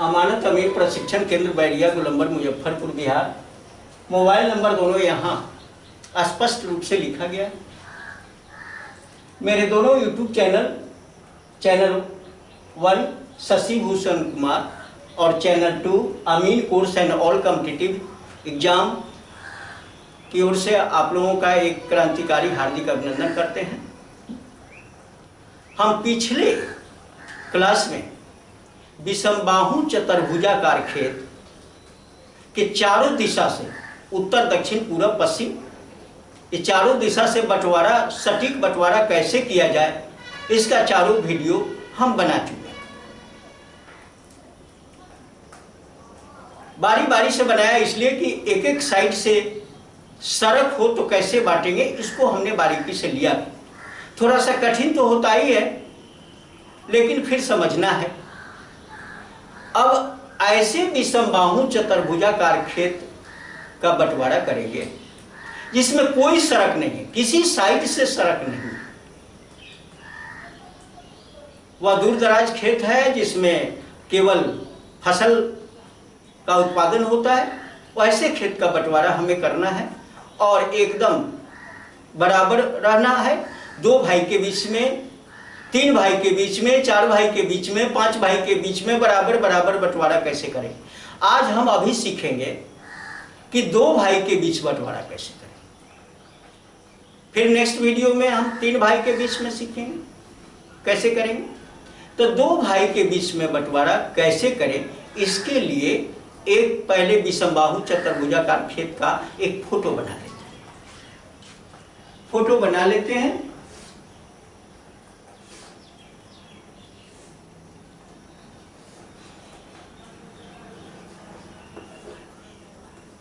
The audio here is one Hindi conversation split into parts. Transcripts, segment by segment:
अमानत अमीर प्रशिक्षण केंद्र बैरिया गोलंबर मुजफ्फरपुर बिहार। मोबाइल नंबर दोनों यहाँ स्पष्ट रूप से लिखा गया। मेरे दोनों यूट्यूब चैनल 1 शशि भूषण कुमार और चैनल 2 अमीन course and all competitive exam की ओर से आप लोगों का एक क्रांतिकारी हार्दिक अभिनंदन करते हैं। हम पिछले क्लास में विषमबाहु चतुर्भुजाकार खेत के चारों दिशा से उत्तर दक्षिण पूर्व पश्चिम ये चारों दिशा से बंटवारा सटीक बंटवारा कैसे किया जाए इसका चारों वीडियो हम बना चुके हैं। बारी बारी से बनाया इसलिए कि एक एक साइड से सड़क हो तो कैसे बांटेंगे इसको हमने बारीकी से लिया। थोड़ा सा कठिन तो होता ही है लेकिन फिर समझना है। अब ऐसे विषमबाहु चतुर्भुजाकार खेत का बंटवारा करेंगे जिसमें कोई सड़क नहीं, किसी साइड से सड़क नहीं। वह दूर दराज खेत है जिसमें केवल फसल का उत्पादन होता है। वैसे खेत का बंटवारा हमें करना है और एकदम बराबर रहना है। 2 भाई के बीच में, 3 भाई के बीच में, 4 भाई के बीच में, 5 भाई के बीच में बराबर बराबर बंटवारा कैसे करें। आज हम अभी सीखेंगे कि 2 भाई के बीच बंटवारा कैसे करें। फिर नेक्स्ट वीडियो में हम 3 भाई के बीच में सीखेंगे कैसे करेंगे। तो 2 भाई के बीच में बंटवारा कैसे करें इसके लिए एक पहले विषमबाहु चतुर्भुजाकार खेत का एक फोटो बना लेते हैं। फोटो बना लेते हैं।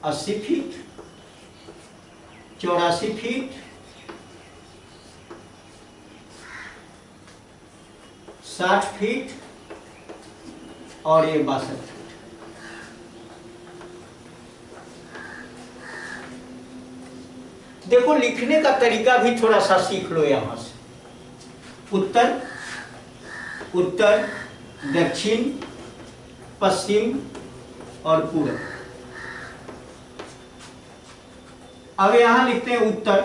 अस्सी फीट, 84 फीट, 60 फीट और ये 62 फीट। देखो लिखने का तरीका भी थोड़ा सा सीख लो यहां से। उत्तर, उत्तर, दक्षिण, पश्चिम और पूर्व। अब यहां लिखते हैं उत्तर,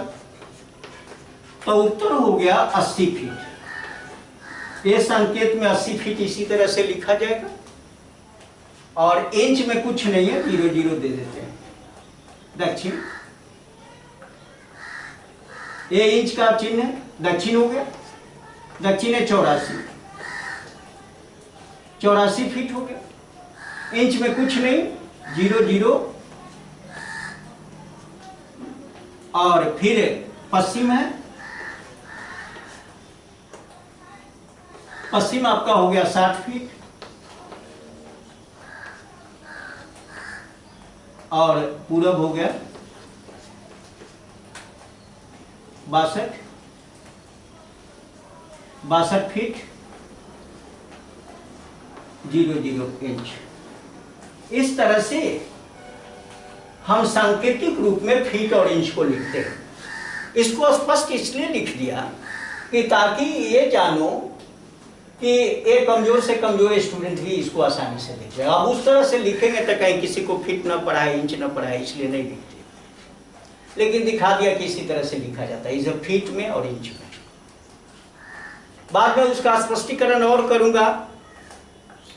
तो उत्तर हो गया 80 फीट। ये संकेत में 80 फीट इसी तरह से लिखा जाएगा और इंच में कुछ नहीं है, 00 दे देते हैं। दक्षिण, ये इंच का चिन्ह है, दक्षिण हो गया। दक्षिण है 84 फीट हो गया। इंच में कुछ नहीं, 00। और फिर पश्चिम है, पश्चिम आपका हो गया 60 फीट और पूरब हो गया 62 फीट 00 इंच। इस तरह से हम सांकेतिक रूप में फीट और इंच को लिखते हैं। इसको स्पष्ट इसलिए लिख दिया कि ताकि ये जानो कि एक कमजोर से कमजोर स्टूडेंट भी इसको आसानी से लिख जाए। अब उस तरह से लिखेंगे तो कहीं किसी को फीट ना पढ़ा है, इंच ना पढ़ा है, इसलिए नहीं लिखते, लेकिन दिखा दिया कि इसी तरह से लिखा जाता है, इसे फीट में और इंच में। बाद में उसका स्पष्टीकरण और करूंगा,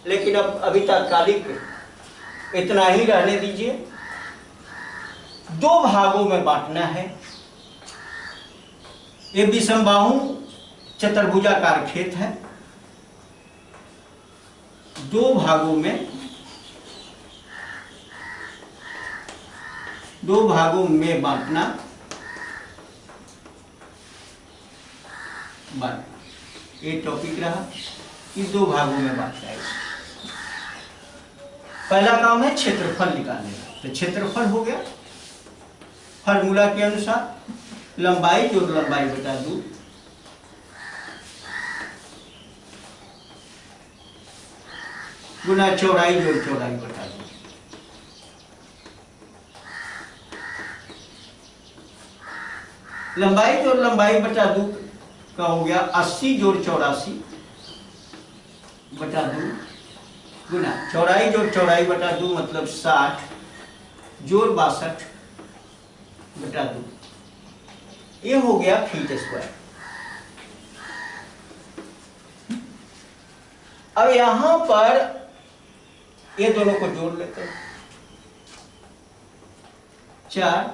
लेकिन अब अभी तात्कालिक इतना ही रहने दीजिए। 2 भागों में बांटना है। ये विषमबाहु चतुर्भुजाकार खेत है। 2 भागों में बांटना। ये टॉपिक रहा कि 2 भागों में बांटना है। पहला काम है क्षेत्रफल निकालने का। तो क्षेत्रफल हो गया फार्मूला के अनुसार लंबाई जोड़ लंबाई बटा 2 गुना चौड़ाई जोड़ चौड़ाई बटा 2। लंबाई जोड़ लंबाई बटा 2 का हो गया 80 जोड़ 84 बटा 2 गुना चौड़ाई जोड़ चौड़ाई बटा 2 मतलब 60 जोड़ 62 बटा 2, ये हो गया फीट स्क्वायर। अब यहां पर ये दोनों को जोड़ लेते हैं, 4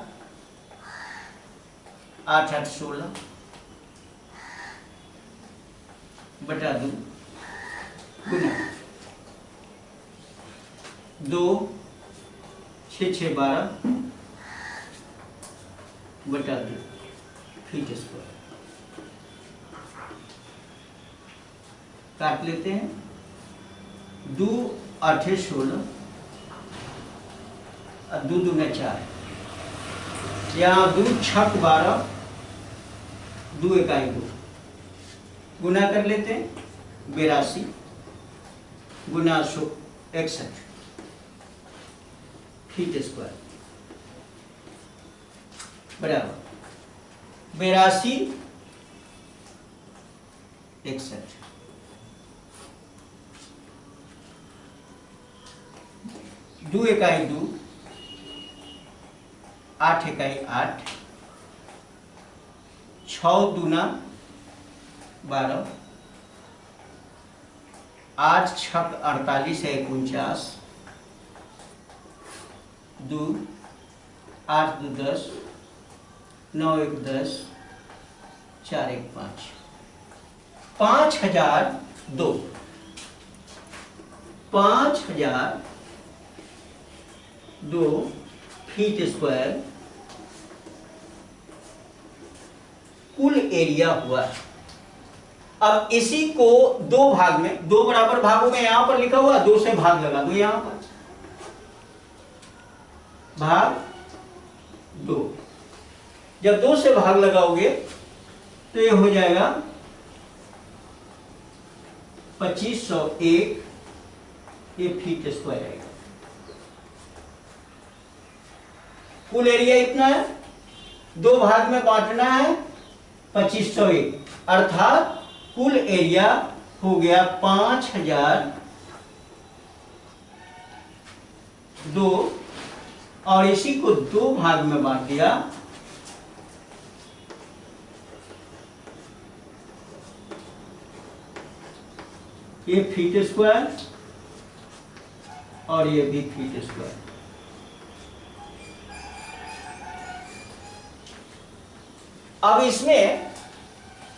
8 8 16 बटा 2 गुना 2 6 6 12 बटा 2 फीट स्क्वायर। काट लेते हैं, 2 8 16 और 2 दूना 4, यहाँ 2 6 12 2 इकाई 2 गुना कर लेते हैं, 82 गुना 61 फीट स्क्वायर बराबर 82 61 2 इकाई 2 8 इकाई 8 6 दूना 12 8 6 48 है 49 2 8 2 10 9 1 10 4 1 5 5002 5002 फीट स्क्वायर कुल एरिया हुआ। अब इसी को दो भाग में, दो बराबर भागों में यहां पर लिखा हुआ, 2 से भाग लगा दो, यहां पर भाग 2, जब 2 से भाग लगाओगे तो ये हो जाएगा 2501, ये फीट स्क्वायर आएगा। कुल एरिया इतना है, 2 भाग में बांटना है 2501, अर्थात कुल एरिया हो गया 5002, और इसी को 2 भाग में बांट दिया, ये फीट स्क्वायर और ये भी फीट स्क्वायर। अब इसमें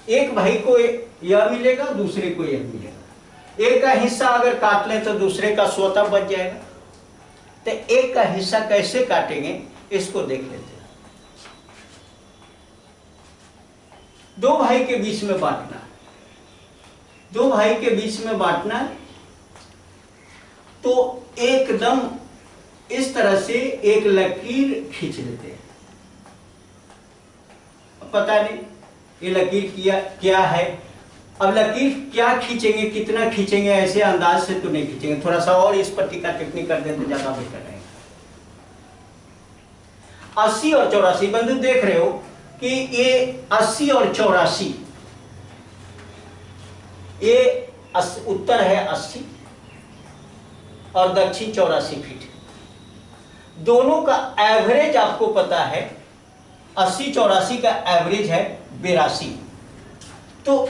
एक भाई को यह मिलेगा, दूसरे को यह मिलेगा। एक का हिस्सा अगर काट लें तो दूसरे का स्वतः बच जाएगा। तो एक का हिस्सा कैसे काटेंगे इसको देख लेते हैं। 2 भाई के बीच में बांटना, 2 भाई के बीच में बांटना, तो एकदम इस तरह से एक लकीर खींच लेते हैं। पता नहीं ये लकीर क्या है, अब लकीर क्या खींचेंगे, कितना खींचेंगे, ऐसे अंदाज से तो नहीं खींचेंगे, थोड़ा सा और इस पर टीका टिप्पणी कर दें तो ज्यादा बेहतर रहेगा। 80 और 84 बंधु देख रहे हो कि ये 80 और 84, ये उत्तर है 80 और दक्षिण 84 फीट। दोनों का एवरेज आपको पता है, 80 84 का एवरेज है 82। तो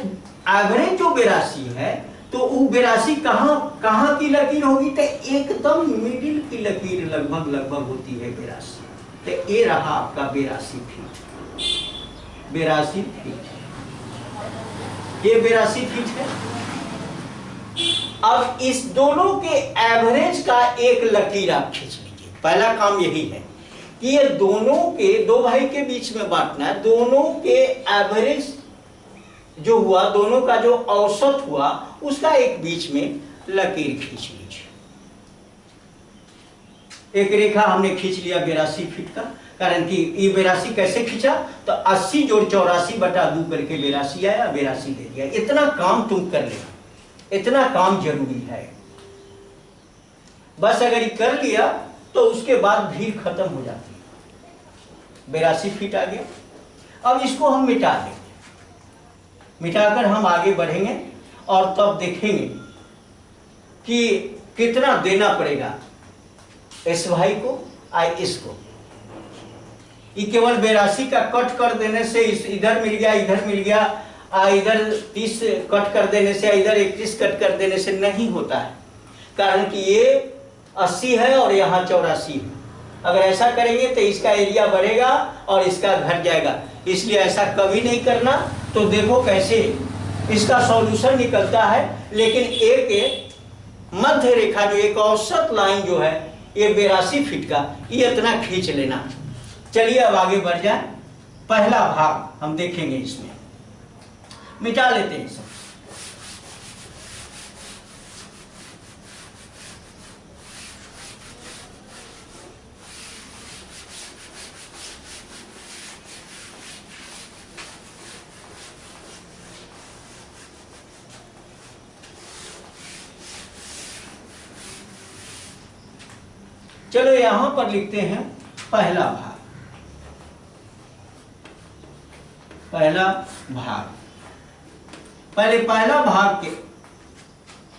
एवरेज जो 82 है, तो वो 82 कहां की लकीर होगी, तो एकदम मिडिल की लकीर लगभग होती है 82। तो ये रहा आपका 82 फीट, 82 फीट, ये 82 फीट है। अब इस दोनों के एवरेज का एक लकीर आप खींच लीजिए। पहला काम यही है कि ये दोनों के, 2 भाई के बीच में बांटना है, दोनों के एवरेज जो हुआ, दोनों का जो औसत हुआ, उसका एक बीच में लकीर खींच लीजिए। एक रेखा हमने खींच लिया 82 फीट का, कारण कि ये 82 कैसे खींचा, तो 80 जोड़ 84 बटा 2 करके 82 आया, 82 दे दिया। इतना काम तुम कर लेना, इतना काम जरूरी है। बस अगर ये कर लिया तो उसके बाद भीड़ खत्म हो जाती है। 82 फीट आ गया। अब इसको हम मिटा देंगे, मिटाकर हम आगे बढ़ेंगे और तब देखेंगे कि कितना देना पड़ेगा इस भाई को इसको। ये केवल 82 का कट कर देने से इधर मिल गया, इधर मिल गया, इधर 30 कट कर देने से, इधर 31 कट कर देने से नहीं होता है। कारण कि ये 80 है और यहाँ 84 है। अगर ऐसा करेंगे तो इसका एरिया बढ़ेगा और इसका घट जाएगा, इसलिए ऐसा कभी नहीं करना। तो देखो कैसे इसका सॉल्यूशन निकलता है। लेकिन एक मध्य रेखा जो एक औसत लाइन जो है ये 82 फीट का, ये इतना खींच लेना। चलिए अब आगे बढ़ जाए। पहला भाग हम देखेंगे, इसमें मिटा लेते हैं सब। चलो यहां पर लिखते हैं पहला भाग। पहला भाग, पहले पहला भाग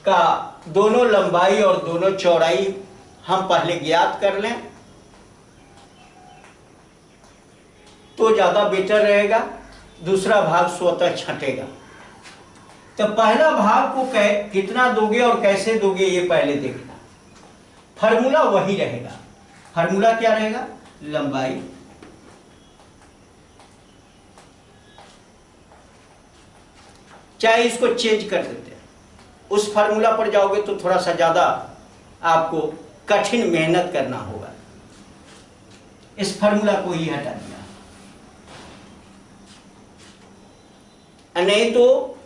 का दोनों लंबाई और दोनों चौड़ाई हम पहले ज्ञात कर लें तो ज्यादा बेटर रहेगा। दूसरा भाग स्वतः छटेगा। तो पहला भाग को कितना दोगे और कैसे दोगे ये पहले देखना। फार्मूला वही रहेगा। फार्मूला क्या रहेगा? लंबाई चाहे इसको चेंज कर देते हैं, उस फार्मूला पर जाओगे तो थोड़ा सा ज्यादा आपको कठिन मेहनत करना होगा। इस फार्मूला को ही हटा दिया, नहीं तो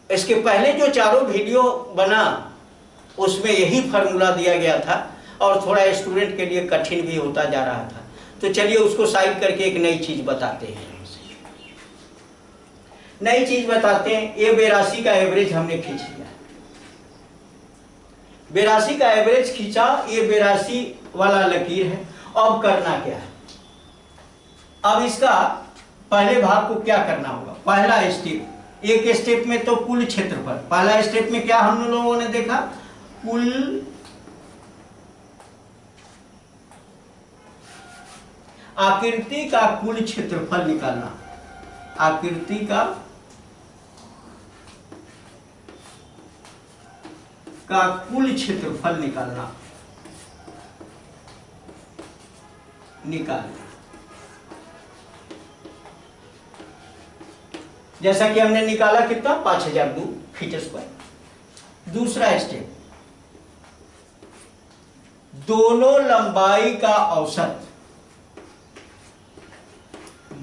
इसके पहले जो चारों वीडियो बना उसमें यही फार्मूला दिया गया था और थोड़ा स्टूडेंट के लिए कठिन भी होता जा रहा था। तो चलिए उसको साइड करके एक नई चीज बताते हैं। नई चीज बताते हैं। ये 82 का एवरेज हमने खींच लिया। 82 का एवरेज खींचा, ये 82 वाला लकीर है। अब करना क्या है? अब इसका पहले भाग को क्या करना होगा? पहला स्टेप, एक स्टेप में तो कुल क्षेत्रफल। पहला स्टेप में क्या हम लोगों ने देखा? कुल आकृति का कुल क्षेत्रफल निकालना। आकृति का कुल क्षेत्रफल निकालना। जैसा कि हमने निकाला कितना? 5002 फीट स्क्वायर। दूसरा स्टेप, दोनों लंबाई का औसत,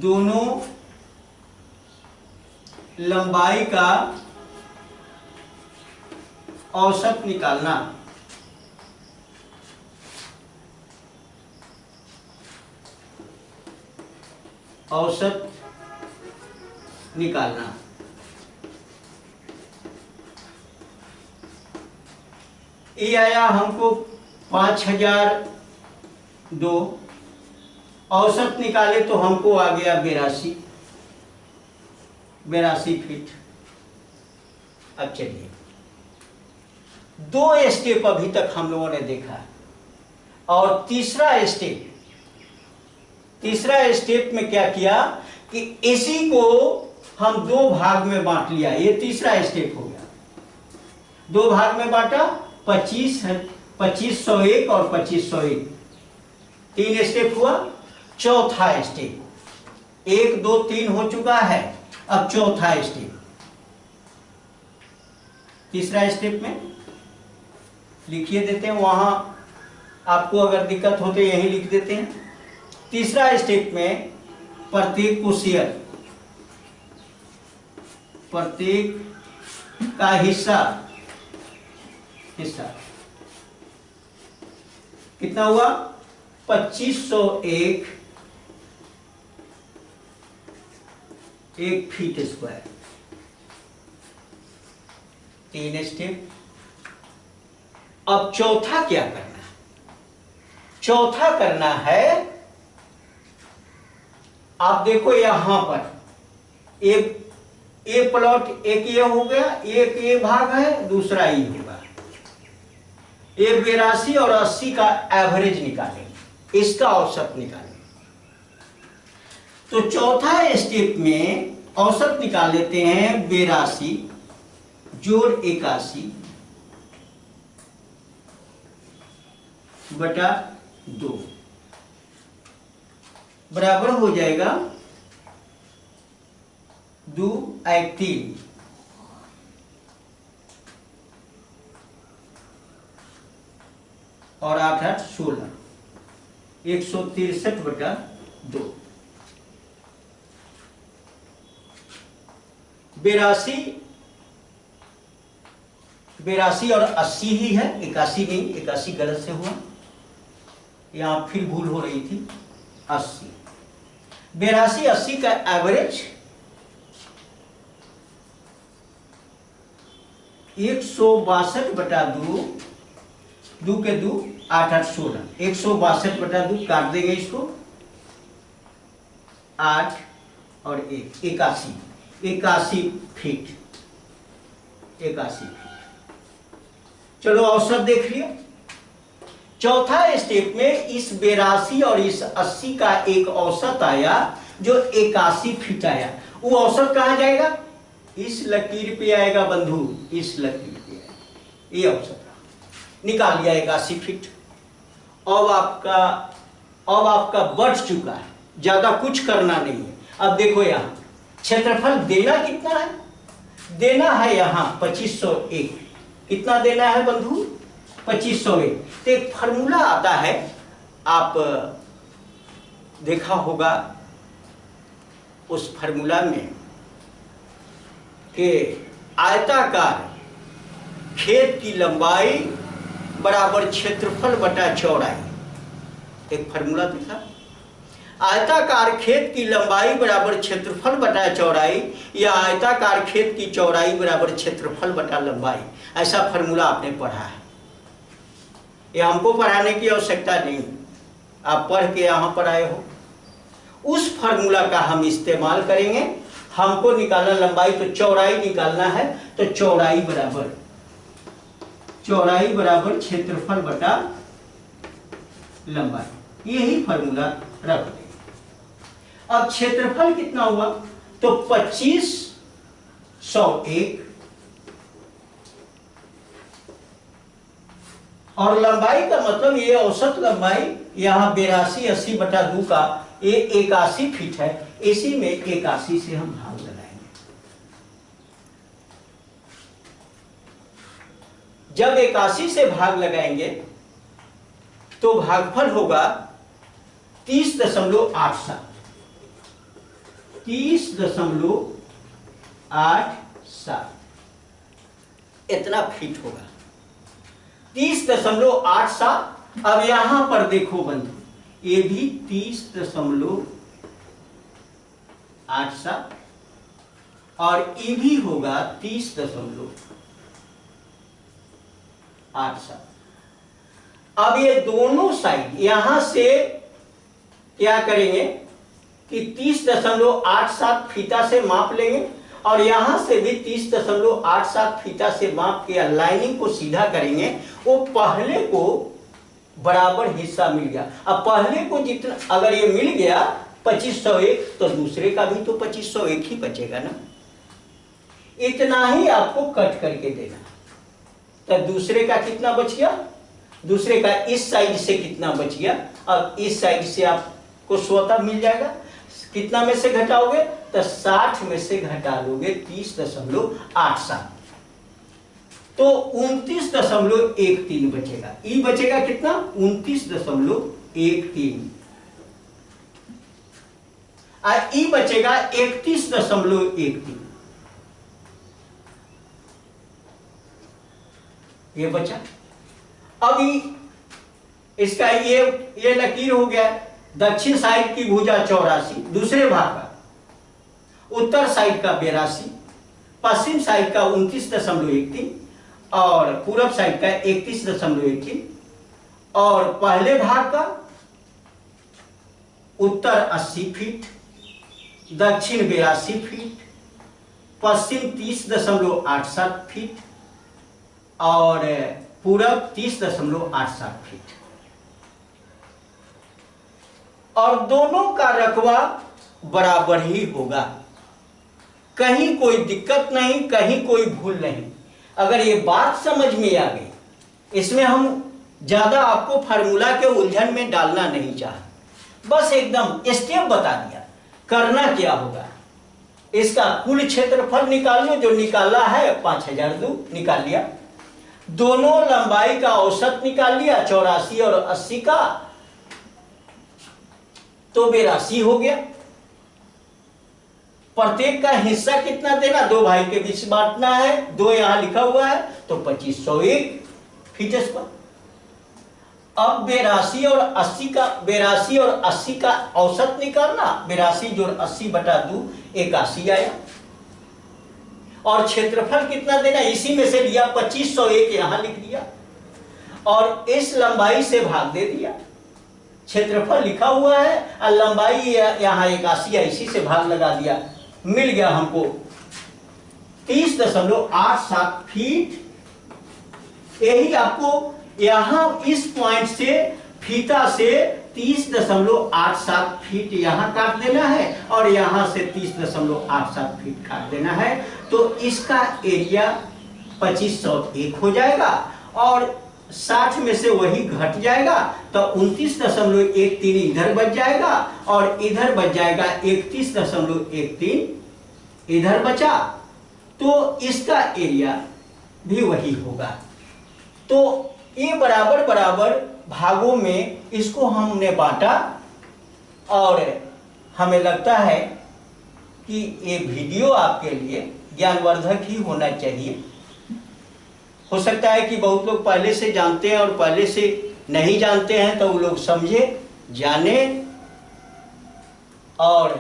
दोनों लंबाई का औसत निकालना। औसत निकालना। ये आया हमको 5002। औसत निकाले तो हमको आ गया 82 फीट। अब चलिए, दो स्टेप अभी तक हम लोगों ने देखा और तीसरा स्टेप में क्या किया कि इसी को हम दो भाग में बांट लिया। ये तीसरा स्टेप हो गया। दो भाग में बांटा, 2501 और 2501, 3 स्टेप हुआ। चौथा स्टेप, 1 2 3 हो चुका है। अब चौथा स्टेप, तीसरा स्टेप में लिखिए देते हैं। वहां आपको अगर दिक्कत हो तो यहीं लिख देते हैं। तीसरा स्टेप में प्रत्येक को शेयर, प्रत्येक का हिस्सा कितना हुआ? 2501 1 फीट स्क्वायर। 3 स्टेप। अब चौथा क्या करना है? चौथा करना है, आप देखो यहां पर ए प्लॉट, एक ये हो गया, एक ये भाग है, दूसरा ये होगा। ये 82 और 80 का एवरेज निकालेंगे, इसका औसत निकालेंगे। तो चौथा स्टेप में औसत निकाल लेते हैं 82 जोड़ 81 बटा 2 बराबर हो जाएगा 2 × 3 और 8 × 8 = 16 163 बटा 2। 82 और 80 ही है, 81 नहीं, 81 गलत से हुआ, यहां फिर भूल हो रही थी। 80 82 80 का एवरेज 162 बटा 2, 2 के 2 8 8 16 162 बटा 2 काट देंगे इसको, 8 और 1 81 फीट। चलो औसत देख लिया। चौथा स्टेप में इस 82 और इस 80 का एक औसत आया जो 81 फीट आया। वो औसत कहाँ जाएगा? इस लकीर पे आएगा बंधु, इस लकीर पे आएगा। ये औसत निकाल लिया 81 फीट। अब आपका बढ़ चुका है, ज्यादा कुछ करना नहीं है। अब देखो यहाँ क्षेत्रफल देना कितना है? देना है यहाँ 2501। कितना देना है बंधु? 2501। तो एक फार्मूला आता है, आप देखा होगा उस फार्मूला में कि आयताकार खेत की लंबाई बराबर क्षेत्रफल बटा चौड़ाई। एक फार्मूला देखा, आयताकार खेत की लंबाई बराबर क्षेत्रफल बटा चौड़ाई, या आयताकार खेत की चौड़ाई बराबर क्षेत्रफल बटा लंबाई। ऐसा फार्मूला आपने पढ़ा है, ये हमको पढ़ाने की आवश्यकता नहीं, आप पढ़ के यहाँ पर आए हो। उस फार्मूला का हम इस्तेमाल करेंगे। हमको निकालना लंबाई, तो चौड़ाई निकालना है, तो चौड़ाई बराबर क्षेत्रफल बटा लंबाई, यही फार्मूला रख देंगे। अब क्षेत्रफल कितना हुआ? तो 2501 और लंबाई का मतलब ये औसत लंबाई यहाँ 82 80 बटा 2 का ये 81 फीट है। इसी में 81 से हम भाग लगाएंगे। जब 81 से भाग लगाएंगे तो भागफल होगा 30.87 30.87 इतना फीट होगा, 30.87। अब यहां पर देखो बंधु, ये भी 30.87 और ये भी होगा 30.87। अब ये दोनों साइड यहां से क्या करेंगे कि 30.87 फीता से माप लेंगे और यहां से भी 30.87 फीता से माप के लाइनिंग को सीधा करेंगे। वो पहले को बराबर हिस्सा मिल गया। अब पहले को जितना अगर ये मिल गया 2501, तो दूसरे का भी तो 2501 ही बचेगा ना। इतना ही आपको कट करके देना। तब दूसरे का कितना बच गया? दूसरे का इस साइड से कितना बच गया? अब इस साइड से आपको स्वतः मिल जाएगा। कितना में से घटाओगे? तो 60 में से घटा लोगे 30.87, तो 29.13 बचेगा। ई बचेगा कितना? 29.13। और ई बचेगा 31.13। ये बचा। अभी इसका ये लकीर हो गया। दक्षिण साइड की भुजा 84, दूसरे भाग का, उत्तर साइड का 82, पश्चिम साइड का 29.13 और पूर्व साइड का 31.13 और पहले भाग का उत्तर 80 फीट, दक्षिण 82 फीट, पश्चिम 30.87 फीट और पूरब 30.87 फीट, और दोनों का रकबा बराबर ही होगा, कहीं कोई दिक्कत नहीं, कहीं कोई भूल नहीं। अगर ये बात समझ में आ गई, इसमें हम ज्यादा आपको फार्मूला के उलझन में डालना नहीं चाह, बस एकदम स्टेप बता दिया करना क्या होगा। इसका कुल क्षेत्रफल निकाल लो, जो निकाला है 5002 निकाल लिया, दोनों लंबाई का औसत निकाल लिया 84 और 80 का, तो 82 हो गया। प्रत्येक का हिस्सा कितना देना, 2 भाई के बीच बांटना है, 2 यहां लिखा हुआ है, तो 2501 फीट स्क्वायर। अब 82 और 80 का औसत निकालना, 82 जोड़ 80 बटा 2 81 आया। और क्षेत्रफल कितना देना, इसी में से लिया 2501 यहां लिख दिया, और इस लंबाई से भाग दे दिया। क्षेत्रफल लिखा हुआ है और लंबाई यहां 81 है, इसी से भाग लगा दिया, मिल गया हमको 30.87 फीट। यही आपको यहां इस पॉइंट से फीता से 30.87 फीट यहां काट देना है, और यहां से 30.87 फीट काट देना है, तो इसका एरिया 2501 हो जाएगा, और 60 में से वही घट जाएगा, तो 29.13 इधर बच जाएगा, और इधर बच जाएगा 31.13 इधर बचा, तो इसका एरिया भी वही होगा। तो ये बराबर बराबर भागों में इसको हमने बांटा, और हमें लगता है कि ये वीडियो आपके लिए ज्ञानवर्धक ही होना चाहिए। हो सकता है कि बहुत लोग पहले से जानते हैं और पहले से नहीं जानते हैं, तो वो लोग समझे, जाने, और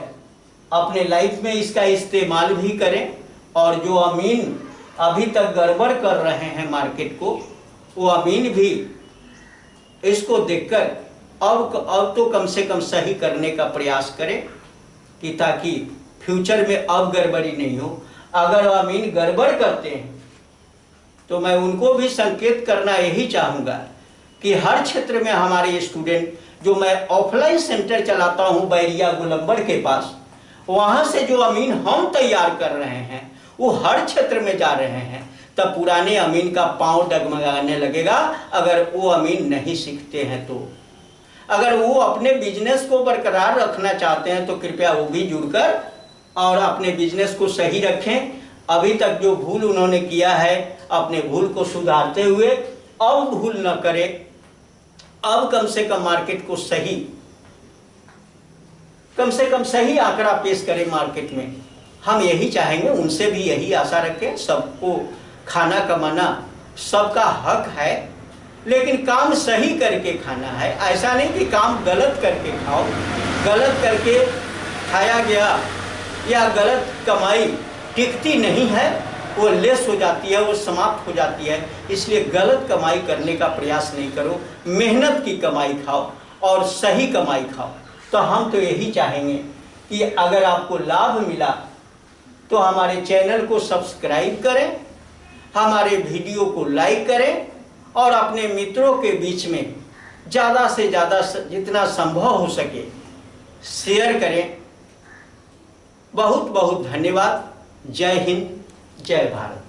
अपने लाइफ में इसका इस्तेमाल भी करें। और जो अमीन अभी तक गड़बड़ कर रहे हैं मार्केट को, वो अमीन भी इसको देखकर अब तो कम से कम सही करने का प्रयास करें, कि ताकि फ्यूचर में अब गड़बड़ी नहीं हो। अगर अमीन गड़बड़ करते हैं तो मैं उनको भी संकेत करना यही चाहूँगा कि हर क्षेत्र में हमारे स्टूडेंट, जो मैं ऑफलाइन सेंटर चलाता हूँ बैरिया गोलंबर के पास, वहाँ से जो अमीन हम तैयार कर रहे हैं वो हर क्षेत्र में जा रहे हैं, तब पुराने अमीन का पांव डगमगाने लगेगा अगर वो अमीन नहीं सीखते हैं। तो अगर वो अपने बिजनेस को बरकरार रखना चाहते हैं तो कृपया वो भी जुड़कर और अपने बिजनेस को सही रखें। अभी तक जो भूल उन्होंने किया है, अपने भूल को सुधारते हुए अब भूल न करें, अब कम से कम मार्केट को सही, कम से कम सही आंकड़ा पेश करें मार्केट में। हम यही चाहेंगे, उनसे भी यही आशा रखें। सबको खाना कमाना सबका हक है, लेकिन काम सही करके खाना है। ऐसा नहीं कि काम गलत करके खाओ, गलत करके खाया गया या गलत कमाई टिकती नहीं है, वो लेस हो जाती है, वो समाप्त हो जाती है। इसलिए गलत कमाई करने का प्रयास नहीं करो, मेहनत की कमाई खाओ और सही कमाई खाओ। तो हम तो यही चाहेंगे कि अगर आपको लाभ मिला तो हमारे चैनल को सब्सक्राइब करें, हमारे वीडियो को लाइक करें और अपने मित्रों के बीच में ज़्यादा से ज़्यादा जितना संभव हो सके शेयर करें। बहुत बहुत धन्यवाद। जय हिंद, जय भारत।